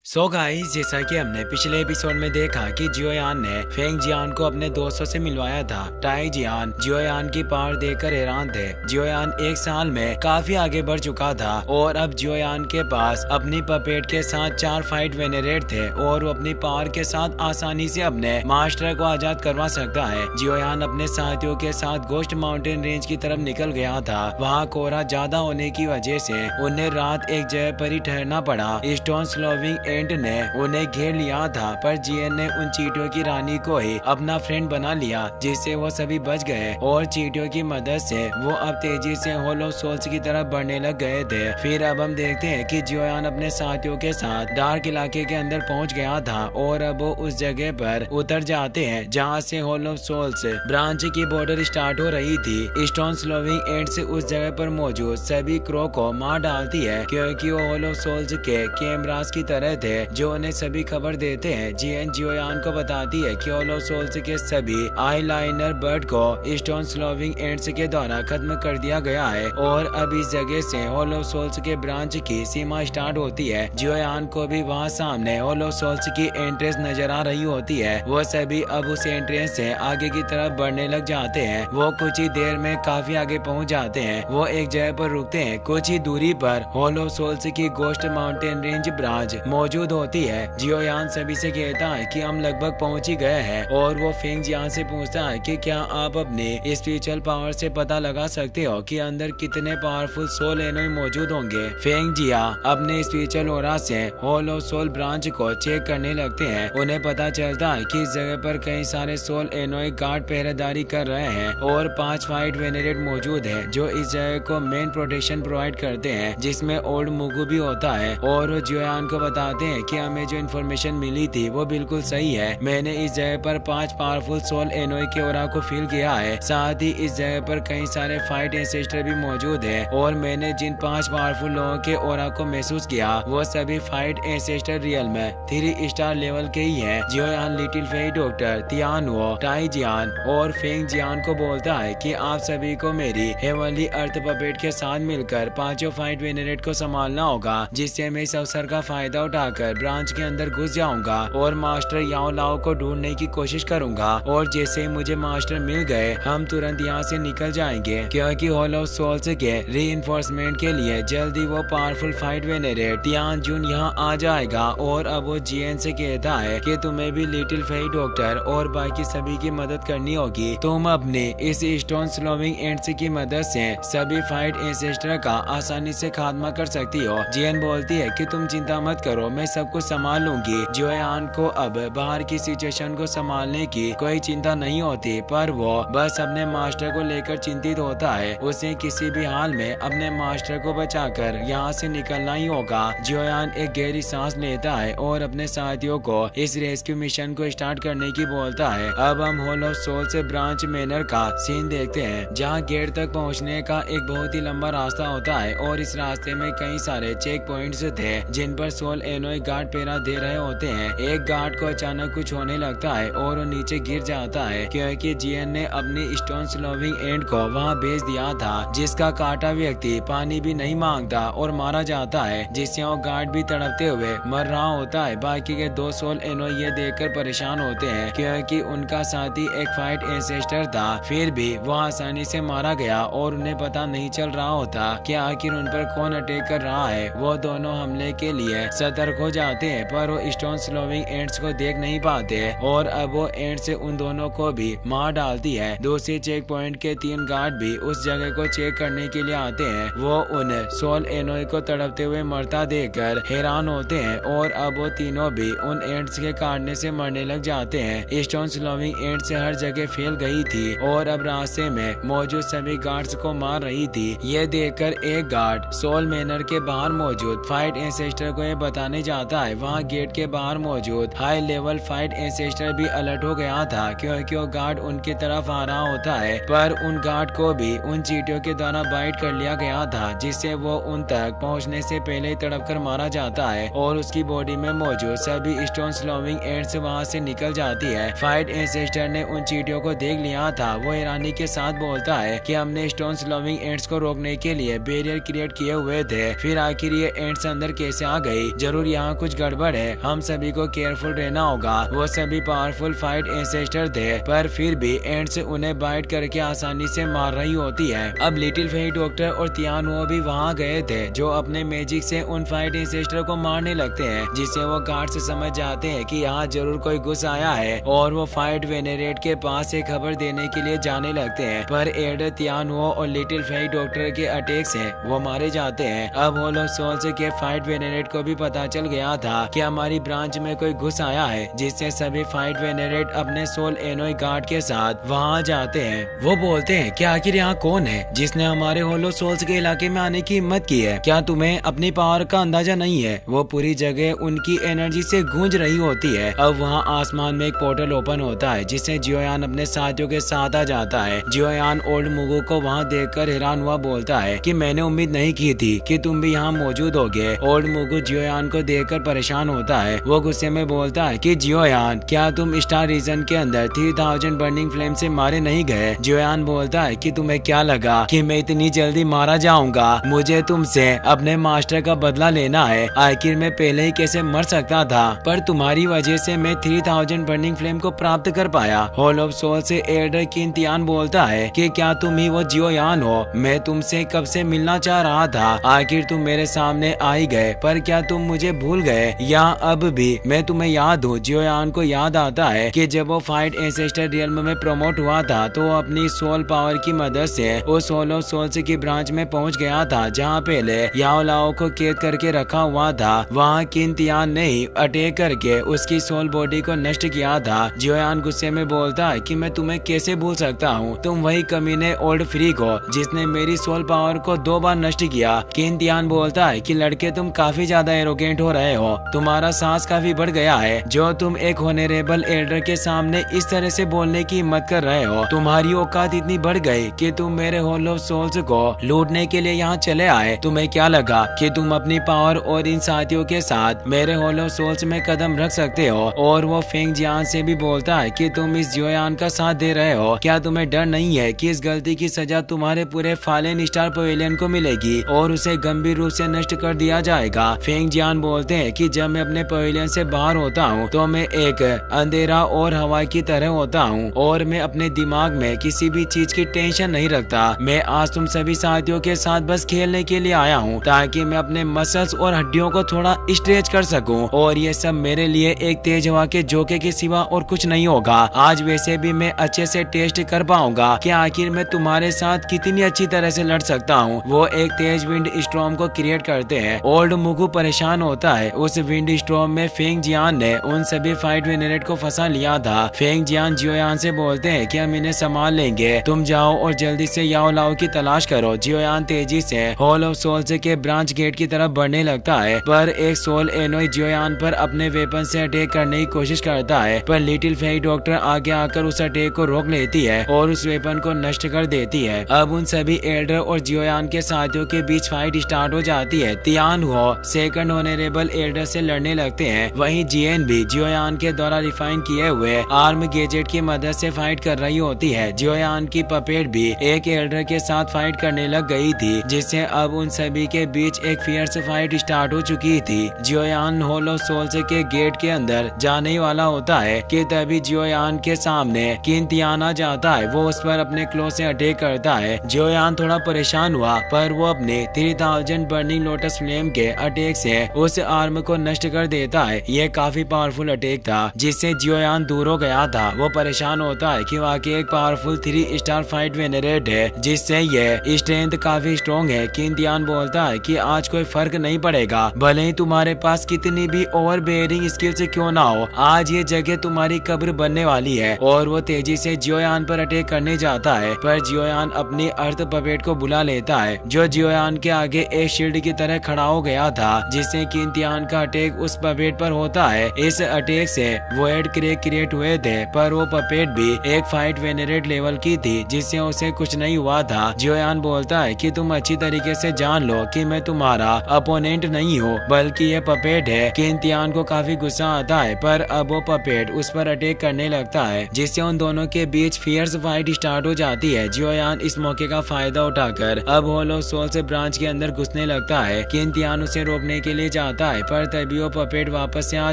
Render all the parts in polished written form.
Guys, जैसा कि हमने पिछले एपिसोड में देखा कि जियोयान ने फेंग जियान को अपने दोस्तों से मिलवाया था। टाई जियान जियोयान की पावर देखकर हैरान थे। जियोयान एक साल में काफी आगे बढ़ चुका था और अब जियोयान के पास अपनी पपेट के साथ 4 फाइट वेनेरेट थे और वो अपनी पावर के साथ आसानी से अपने मास्टर को आजाद करवा सकता है। जियोयान अपने साथियों के साथ गोस्ट माउंटेन रेंज की तरफ निकल गया था। वहाँ कोहरा ज्यादा होने की वजह से उन्हें रात एक जगह पर ही ठहरना पड़ा। स्टोन स्लोविंग एंट ने उन्हें घेर लिया था, पर जियन ने उन चींटियों की रानी को ही अपना फ्रेंड बना लिया, जिससे वो सभी बच गए और चींटियों की मदद से वो अब तेजी से होलो सोल्स की तरफ बढ़ने लग गए थे। फिर अब हम देखते हैं कि जियोयान अपने साथियों के साथ डार्क इलाके के अंदर पहुंच गया था और अब वो उस जगह पर उतर जाते हैं जहां से होलो सोल्स ब्रांच की बॉर्डर स्टार्ट हो रही थी। स्टोन स्लोविंग एंड से उस जगह पर मौजूद सभी क्रो को मार डालती है, क्योंकि वो होलो सोल्स के कैमरास की तरह थे जो उन्हें सभी खबर देते हैं। जियन जियोयान को बताती है कि होलो सोल्स के सभी आईलाइनर बर्ड को स्टोन स्लोविंग एंड्स के द्वारा खत्म कर दिया गया है और अब इस जगह से होलो सोल्स के ब्रांच की सीमा स्टार्ट होती है। जियोयान को भी वहाँ सामने होलो सोल्स की एंट्रेंस नजर आ रही होती है। वो सभी अब उस एंट्रेंस से आगे की तरफ बढ़ने लग जाते हैं। वो कुछ ही देर में काफी आगे पहुँच जाते हैं। वो एक जगह पर रुकते हैं। कुछ ही दूरी पर होलो सोल्स की गोस्ट माउंटेन रेंज ब्रांच मौजूद होती है। जियोयान सभी से कहता है कि हम लगभग पहुंच ही गए हैं और वो फेंग जियान से पूछता है कि क्या आप अपने स्पिरिचुअल पावर से पता लगा सकते हो कि अंदर कितने पावरफुल सोल एनोई मौजूद होंगे। फेंग जिया अपने स्पिरिचुअल ओरा से होलो सोल ब्रांच को चेक करने लगते हैं। उन्हें पता चलता है कि इस जगह पर कई सारे सोल एनोई गार्ड पहरेदारी कर रहे हैं और 5 फाइट वेनेरेट मौजूद है जो इस जगह को मेन प्रोटेक्शन प्रोवाइड करते हैं, जिसमें ओल्ड मुगु भी होता है। और वो जियोयान को बताते हैं कि हमें जो इन्फॉर्मेशन मिली थी वो बिल्कुल सही है। मैंने इस जगह पर 5 पावरफुल सोल एनोई के ओरा को फील किया है। साथ ही इस जगह पर कई सारे फाइट एंसेस्टर भी मौजूद है और मैंने जिन 5 पावरफुल लोगों के ओरा को महसूस किया वो सभी फाइट एंसेस्टर रियल में 3 स्टार लेवल के ही है। Jiyoyan little Fei doctor Tianuo, Tai Jian और फेंग जियान को बोलता है कि आप सभी को मेरी हेवनली अर्थ पपेट के साथ मिलकर 5 फाइट वेनेरेट को संभालना होगा, जिससे मैं इस अवसर का फायदा उठाकर ब्रांच के अंदर घुस जाऊंगा और मास्टर याओ लाओ को ढूंढने की कोशिश करूंगा। और जैसे ही मुझे मास्टर मिल गए हम तुरंत यहाँ से निकल जाएंगे, क्योंकि होलो सोल्स के रीइंफोर्समेंट के लिए जल्दी वो पावरफुल फाइट वेनेरेट तियान जुन यहाँ आ जाएगा। और अब वो जियन से कहता है कि तुम्हें भी लिटिल फेई डॉक्टर और बाकी सभी की मदद करनी होगी। तुम अपने इस स्टोन स्लोविंग एंड्स की मदद से सभी फाइट एंसेस्टर का आसानी से खात्मा कर सकती हो। जियन बोलती है कि तुम चिंता मत करो, मैं सब कुछ संभाल लूंगी। जियोयान को अब बाहर की सिचुएशन को संभालने की कोई चिंता नहीं होती, पर वो बस अपने मास्टर को लेकर चिंतित होता है। उसे किसी भी हाल में अपने मास्टर को बचाकर यहाँ से निकलना ही होगा। जियोयान एक गहरी सांस लेता है और अपने साथियों को इस रेस्क्यू मिशन को स्टार्ट करने की बोलता है। अब हम होलो सोल से ब्रांच मैनर का सीन देखते हैं, जहाँ गेट तक पहुँचने का एक बहुत ही लंबा रास्ता होता है और इस रास्ते में कई सारे चेक पॉइंट्स थे जिन पर सोल एनोई गार्ड पहरा दे रहे होते हैं। एक गार्ड को अचानक कुछ होने लगता है और वो नीचे गिर जाता है, क्योंकि जियन ने अपनी स्टोन स्लोविंग एंड को वहां भेज दिया था, जिसका काटा व्यक्ति पानी भी नहीं मांगता और मारा जाता है, जिससे वो गार्ड भी तड़पते हुए मर रहा होता है। बाकी के 2 सोल एनोई ये देखकर परेशान होते हैं, क्योंकि उनका साथी एक फाइट एंसेस्टर था, फिर भी वो आसानी से मारा गया और उन्हें पता नहीं चल रहा होता कि आखिर उन पर कौन अटैक कर रहा है। वो दोनों हमले के लिए सतर्क हो जाते हैं, पर वो स्टोन स्लोविंग एंड्स को देख नहीं पाते और अब वो एंड से उन दोनों को भी मार डालती है। दूसरी चेक पॉइंट के 3 गार्ड भी उस जगह को चेक करने के लिए आते हैं। वो उन सोल एनोई को तड़पते हुए मरता देखकर हैरान होते हैं और अब वो तीनों भी उन एंड्स के काटने से मरने लग जाते हैं। स्टोन स्लोविंग एंड से हर जगह फैल गई थी और अब रास्ते में मौजूद सभी गार्ड्स को मार रही थी। ये देखकर एक गार्ड सोल मैनर के बाहर मौजूद फाइट एंसेस्टर को ये बताने जाता है। वहाँ गेट के बाहर मौजूद हाई लेवल फाइट एंसेस्टर भी अलर्ट हो गया था, क्योंकि वो गार्ड उनकी तरफ आ रहा होता है, पर उन गार्ड को भी उन चींटियों के द्वारा बाइट कर लिया गया था, जिससे वो उन तक पहुंचने से पहले ही तड़पकर मारा जाता है और उसकी बॉडी में मौजूद सभी स्टोन स्लोविंग एंड्स वहाँ से निकल जाती है। फाइट एंसेस्टर ने उन चींटियों को देख लिया था। वो हैरानी के साथ बोलता है कि हमने स्टोन स्लोविंग एंड्स को रोकने के लिए बैरियर क्रिएट किए हुए थे, फिर आखिर ये एंड्स अंदर कैसे आ गई? जरूर यहाँ कुछ गड़बड़ है, हम सभी को केयरफुल रहना होगा। वो सभी पावरफुल फाइट एंसेस्टर थे, पर फिर भी एंड्स उन्हें बाइट करके आसानी से मार रही होती है। अब लिटिल फेई डॉक्टर और तियानुओ भी वहाँ गए थे, जो अपने मैजिक से उन फाइट एंसेस्टर को मारने लगते हैं, जिससे वो गार्ड से समझ जाते हैं कि यहाँ जरूर कोई घुस आया है, और वो फाइट वेनेरेट के पास से खबर देने के लिए जाने लगते हैं। पर एल्डर तियानुओ और लिटिल फेई डॉक्टर के अटैक से वो मारे जाते हैं। अब होलो सोल्स के फाइट वेनेरेट को भी पता चल गया था कि हमारी ब्रांच में कोई घुस आया है, जिससे सभी फाइट वेनेरेट अपने सोल एनोई गार्ड के साथ वहाँ जाते हैं। वो बोलते हैं कि आखिर यहाँ कौन है जिसने हमारे होलो सोल्स के इलाके में आने की हिम्मत की है? क्या तुम्हें अपनी पावर का अंदाजा नहीं है? वो पूरी जगह उनकी एनर्जी से गूंज रही होती है। अब वहाँ आसमान में एक पोर्टल ओपन होता है, जिससे जियोयान अपने साथियों के साथ आ जाता है। जियोयान ओल्ड मुगु को वहाँ देखकर हैरान हुआ बोलता है कि मैंने उम्मीद नहीं की थी कि तुम भी यहाँ मौजूद होगे। ओल्ड मुगु जियोयान को देखकर परेशान होता है। वो गुस्से में बोलता है कि जियोयान, क्या तुम स्टार रीजन के अंदर 3000 बर्निंग फ्लेम से मारे नहीं गए? जियोयान बोलता है कि तुम्हें क्या लगा कि मैं इतनी जल्दी मारा जाऊंगा? मुझे तुमसे अपने मास्टर का बदला लेना है। आखिर मैं पहले ही कैसे मर सकता था, पर तुम्हारी वजह से मैं 3000 बर्निंग फ्लेम को प्राप्त कर पाया। हॉल ऑफ सोल से एल्डर किन तियान बोलता है कि क्या तुम ही वो जियोयान हो? मैं तुमसे कब से मिलना चाह रहा था, आखिर तुम मेरे सामने आ ही गए। पर क्या तुम मुझे भूल गए या अब भी मैं तुम्हें याद हूँ? जियोयान को याद आता है कि जब वो फाइट एंसेस्टर रियल्म में प्रमोट हुआ था, तो वो अपनी सोल पावर की मदद से वो सोल ऑफ सोल्स की ब्रांच में पहुंच गया था, जहाँ पहले याओ लाओ को कैद करके रखा हुआ था। वहाँ किन तियान ने ही अटैक करके उसकी सोल बॉडी को नष्ट किया था। जियोयान गुस्से में बोलता है कि मैं तुम्हें कैसे भूल सकता हूँ? तुम वही कमीने ओल्ड फ्रीक हो जिसने मेरी सोल पावर को 2 बार नष्ट किया। किन तियान बोलता है कि लड़के, तुम काफी ज्यादा एरोगेंट हो रहे हो, तुम्हारा सांस काफी बढ़ गया है, जो तुम एक होनेरेबल एल्डर के सामने इस तरह से बोलने की हिम्मत कर रहे हो। तुम्हारी औकात इतनी बढ़ गई कि तुम मेरे हॉल ऑफ सोल्स को लूटने के लिए यहाँ चले आए। तुम्हें क्या लगा कि तुम अपनी पावर और इन साथियों के साथ मेरे हॉल ऑफ सोल्स में कदम रख सकते हो? और वो फेंग जियान से भी बोलता है कि तुम इस जियोयान का साथ दे रहे हो। क्या तुम्हें डर नहीं है कि इस गलती की सजा तुम्हारे पूरे फालेन स्टार पवेलियन को मिलेगी और उसे गंभीर रूप से नष्ट कर दिया जाएगा? फेंग जियान बोलते हैं कि जब मैं अपने पवेलियन से बाहर होता हूँ तो मैं एक अंधेरा और हवा की तरह होता हूँ, और मैं अपने दिमाग में किसी भी चीज की टेंशन नहीं रखता। मैं आज तुम सभी साथियों के साथ बस खेलने के लिए आया हूँ, ताकि मैं अपने मसल्स और हड्डियों को थोड़ा स्ट्रेच कर सकूं, और ये सब मेरे लिए एक तेज हवा के झोंके के सिवा और कुछ नहीं होगा। आज वैसे भी मैं अच्छे से टेस्ट कर पाऊंगा कि आखिर मैं तुम्हारे साथ कितनी अच्छी तरह से लड़ सकता हूँ। वो एक तेज विंड स्टॉर्म को क्रिएट करते हैं। ओल्ड मुगु परेशान होता है। उस विंड स्टॉर्म में फेंग जियान ने उन सभी फाइट वेनेरेट को फंसा लिया था। फेंग जियान जियोयान से बोलते हैं कि हम इन्हें संभाल लेंगे, तुम जाओ और जल्दी से याओ लाओ की तलाश करो। जियोयान तेजी से हॉल ऑफ सोल्स के ब्रांच गेट की तरफ बढ़ने लगता है, पर एक सोल एनोई जियोयान पर अपने वेपन से अटैक करने की कोशिश करता है, पर लिटिल फेई डॉक्टर आगे आकर उस अटैक को रोक लेती है और उस वेपन को नष्ट कर देती है। अब उन सभी एल्डर और जियोयान के साथियों के बीच फाइट स्टार्ट हो जाती है। तियान हो सेकंड ऑनरेबल एल्डर से लड़ने लगते हैं, वहीं जियन भी जियोयान के द्वारा रिफाइन किए हुए आर्म गैजेट की मदद से फाइट कर रही होती है। जियोयान की पपेट भी एक एल्डर के साथ फाइट करने लग गई थी, जिससे अब उन सभी के बीच एक फियर्स फाइट स्टार्ट हो चुकी थी। जियोयान हॉल ऑफ सोल्स के गेट के अंदर जाने वाला होता है कि तभी जियोयान के सामने किन तियान आ जाता है। वो उस पर अपने क्लो से अटैक करता है। जियोयान थोड़ा परेशान हुआ, पर वो अपने 3000 बर्निंग लोटस फ्लेम के अटैक से उस आर्म को नष्ट कर देता है। ये काफी पावरफुल अटैक था, जिससे जियोयान दूर हो गया था। वो परेशान होता है कि वाकई एक पावरफुल 3 स्टार फाइट वेनेरेट है, जिससे ये स्ट्रेंथ काफी स्ट्रॉन्ग है। किन तियान बोलता है कि आज कोई फर्क नहीं पड़ेगा, भले ही तुम्हारे पास कितनी भी ओवर बेयरिंग स्किल्स क्यों ना हो, आज ये जगह तुम्हारी कब्र बनने वाली है। और वो तेजी से जियोयान पर अटैक करने जाता है, पर जियोयान अपनी अर्थ पपेट को बुला लेता है, जो जियोयान के आगे एक शील्ड की तरह खड़ा हो गया था, जिससे किन तियान का अटैक उस पपेट पर होता है। इस अटैक से वॉइड क्रैक क्रिएट हुए थे, पर वो पपेट भी एक फाइट वेनेरेट लेवल की थी, जिससे उसे कुछ नहीं हुआ था। जियोयान बोलता है कि तुम अच्छी तरीके से जान लो कि मैं तुम्हारा अपोनेंट नहीं हूँ, बल्कि ये पपेट है। किन तियान को काफी गुस्सा आता है, पर अब वो पपेट उस पर अटैक करने लगता है, जिससे उन दोनों के बीच फियर्स फाइट स्टार्ट हो जाती है। जियोयान इस मौके का फायदा उठाकर अब हॉल ऑफ सोल्स ब्रांच के अंदर घुसने लगता है। किन तियान उसे रोकने के लिए जाता जाता है, पर तभी वो पपेट वापस से आ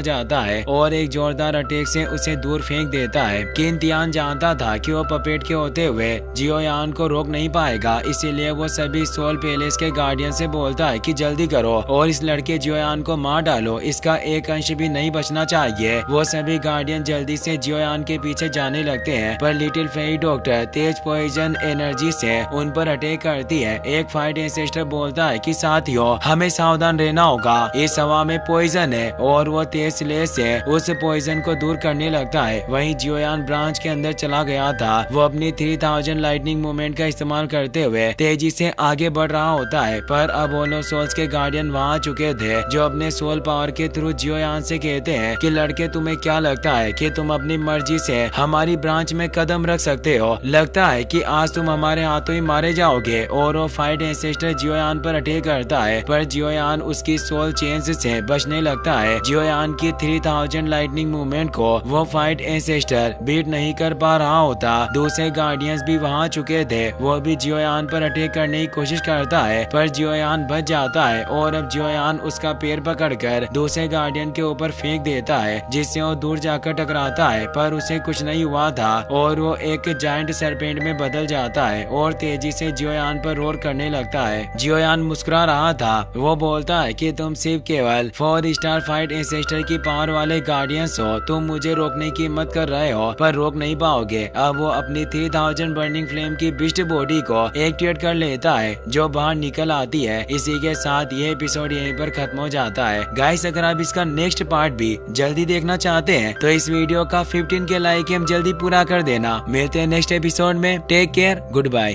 जाता है और एक जोरदार अटैक से उसे दूर फेंक देता है। किन तियान जानता था कि वो पपेट के होते हुए जियोयान को रोक नहीं पाएगा, इसीलिए वो सभी सोल पैलेस के गार्डियन से बोलता है कि जल्दी करो और इस लड़के जियोयान को मार डालो, इसका एक अंश भी नहीं बचना चाहिए। वो सभी गार्डियन जल्दी से जियोयान के पीछे जाने लगते हैं, पर लिटिल फेरी डॉक्टर तेज पॉइजन एनर्जी से उन पर अटैक करती है। एक फाइट एंसेस्टर बोलता है कि साथियों हमें सावधान रहना होगा, इस हवा में पॉइजन है, और वो तेज स्लेज से उस पॉइजन को दूर करने लगता है। वहीं जियोयान ब्रांच के अंदर चला गया था। वो अपनी 3000 लाइटनिंग मूवमेंट का इस्तेमाल करते हुए तेजी से आगे बढ़ रहा होता है, पर अब ओलो सोल्स के गार्डियन वहाँ आ चुके थे, जो अपने सोल पावर के थ्रू जियोयान से कहते हैं कि लड़के तुम्हें क्या लगता है कि तुम अपनी मर्जी से हमारी ब्रांच में कदम रख सकते हो? लगता है कि आज तुम हमारे हाथों ही मारे जाओगे। और वो फाइट एंसेस्टर जियोयान पर अटैक करता है, पर जियोयान उसकी सोल चेंज से बचने लगता है। जियोयान की 3000 लाइटनिंग मूवमेंट को वो फाइट एंसेस्टर बीट नहीं कर पा रहा होता। दूसरे गार्डियंस भी वहाँ चुके थे, वो भी जियोयान पर अटैक करने की कोशिश करता है, पर जियोयान बच जाता है और अब जियोयान उसका पैर पकड़कर दूसरे गार्डियन के ऊपर फेंक देता है, जिससे वो दूर जाकर टकराता है, पर उसे कुछ नहीं हुआ था और वो एक जायंट सरपेंट में बदल जाता है और तेजी से जियोयान पर रोर करने लगता है। जियोयान मुस्कुरा रहा था। वो बोलता है कि तुम सिर्फ केवल 4 स्टार फाइट एंसेस्टर की पावर वाले गार्डियंस हो, तुम मुझे रोकने की हिम्मत कर रहे हो पर रोक नहीं पाओगे। अब वो अपनी 3000 बर्निंग फ्लेम की बिस्ट बॉडी को एक्टिवेट कर लेता है, जो बाहर निकल आती है। इसी के साथ ये एपिसोड यहीं पर खत्म हो जाता है। गाइस, अगर आप इसका नेक्स्ट पार्ट भी जल्दी देखना चाहते हैं तो इस वीडियो का 15 के लाइक हम जल्दी पूरा कर देना। मिलते हैं नेक्स्ट एपिसोड में। Take care, good bye.